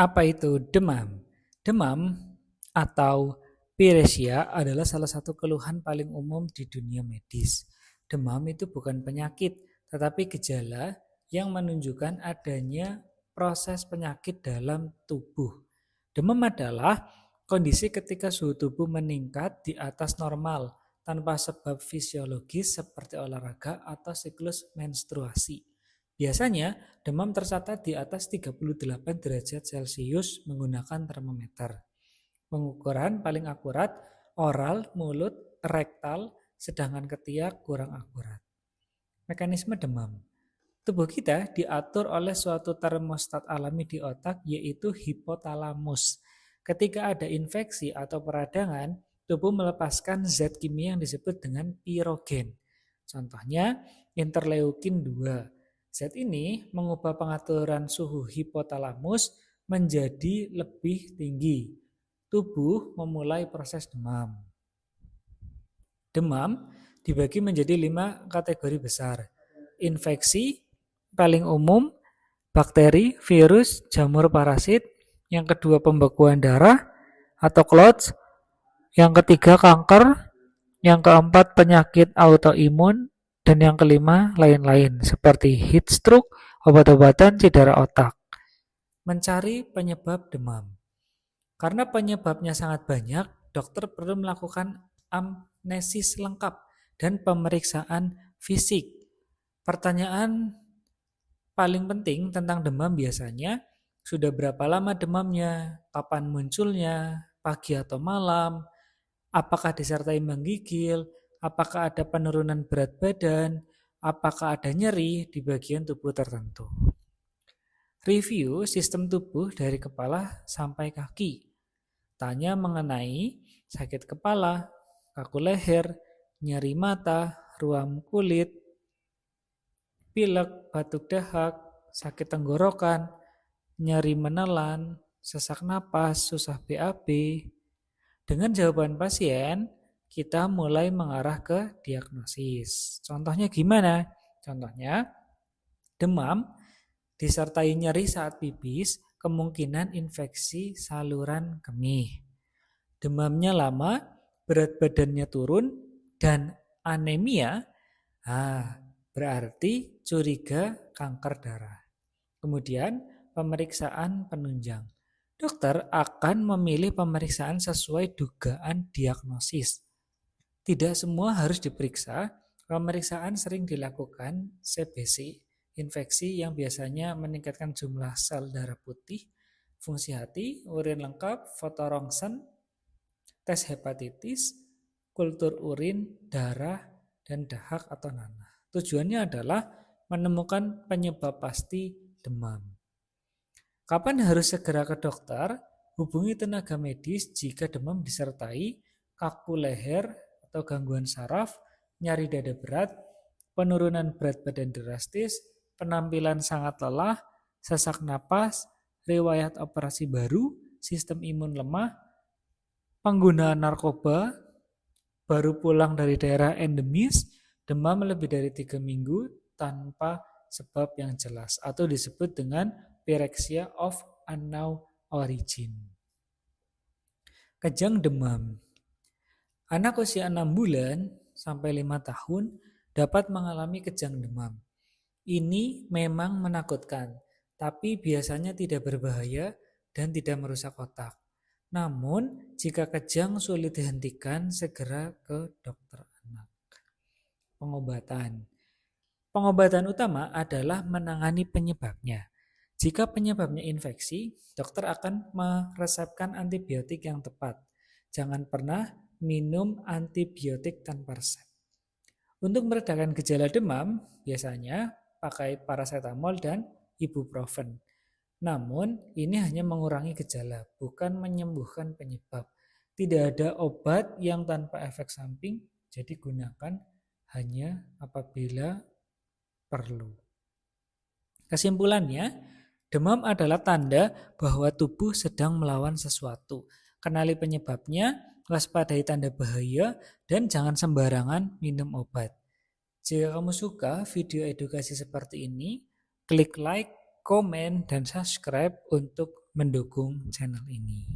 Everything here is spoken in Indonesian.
Apa itu demam? Demam atau piresia adalah salah satu keluhan paling umum di dunia medis. Demam itu bukan penyakit, tetapi gejala yang menunjukkan adanya proses penyakit dalam tubuh. Demam adalah kondisi ketika suhu tubuh meningkat di atas normal tanpa sebab fisiologis seperti olahraga atau siklus menstruasi. Biasanya, demam tercatat di atas 38 derajat Celcius menggunakan termometer. Pengukuran paling akurat oral, mulut, rektal, sedangkan ketiak kurang akurat. Mekanisme demam. Tubuh kita diatur oleh suatu termostat alami di otak, yaitu hipotalamus. Ketika ada infeksi atau peradangan, tubuh melepaskan zat kimia yang disebut dengan pirogen. Contohnya interleukin 2. Zat ini mengubah pengaturan suhu hipotalamus menjadi lebih tinggi. Tubuh memulai proses demam. Demam dibagi menjadi 5 kategori besar. Infeksi paling umum, bakteri, virus, jamur parasit. Yang kedua pembekuan darah atau clots. Yang ketiga kanker. Yang keempat penyakit autoimun. Dan yang kelima lain-lain seperti heat stroke, obat-obatan, cedera otak. Mencari penyebab demam. Karena penyebabnya sangat banyak, dokter perlu melakukan amnesis lengkap dan pemeriksaan fisik. Pertanyaan paling penting tentang demam biasanya, sudah berapa lama demamnya, kapan munculnya, pagi atau malam, apakah disertai menggigil, apakah ada penurunan berat badan, apakah ada nyeri di bagian tubuh tertentu. Review sistem tubuh dari kepala sampai kaki. Tanya mengenai sakit kepala, kaku leher, nyeri mata, ruam kulit, pilek, batuk dahak, sakit tenggorokan, nyeri menelan, sesak napas, susah BAB. Dengan jawaban pasien, kita mulai mengarah ke diagnosis. Contohnya gimana? Contohnya, demam disertai nyeri saat pipis, kemungkinan infeksi saluran kemih. Demamnya lama, berat badannya turun, dan anemia, berarti curiga kanker darah. Kemudian pemeriksaan penunjang. Dokter akan memilih pemeriksaan sesuai dugaan diagnosis. Tidak semua harus diperiksa. Pemeriksaan sering dilakukan CBC, infeksi yang biasanya meningkatkan jumlah sel darah putih, fungsi hati, urin lengkap, foto rongsen, tes hepatitis, kultur urin, darah, dan dahak atau nanah. Tujuannya adalah menemukan penyebab pasti demam. Kapan harus segera ke dokter? Hubungi tenaga medis jika demam disertai kaku leher atau gangguan saraf, nyeri dada berat, penurunan berat badan drastis, penampilan sangat lelah, sesak napas, riwayat operasi baru, sistem imun lemah, penggunaan narkoba, baru pulang dari daerah endemis, demam lebih dari 3 minggu tanpa sebab yang jelas atau disebut dengan pyrexia of unknown origin. Kejang demam. Anak usia 6 bulan sampai 5 tahun dapat mengalami kejang demam. Ini memang menakutkan, tapi biasanya tidak berbahaya dan tidak merusak otak. Namun, jika kejang sulit dihentikan, segera ke dokter anak. Pengobatan. Pengobatan utama adalah menangani penyebabnya. Jika penyebabnya infeksi, dokter akan meresepkan antibiotik yang tepat. Jangan pernah minum antibiotik tanpa resep. Untuk meredakan gejala demam, biasanya pakai paracetamol dan ibuprofen. Namun, ini hanya mengurangi gejala, bukan menyembuhkan penyebab. Tidak ada obat yang tanpa efek samping, jadi gunakan hanya apabila perlu. Kesimpulannya, demam adalah tanda bahwa tubuh sedang melawan sesuatu. Kenali penyebabnya, waspadai tanda bahaya, dan jangan sembarangan minum obat. Jika kamu suka video edukasi seperti ini, klik like, komen, dan subscribe untuk mendukung channel ini.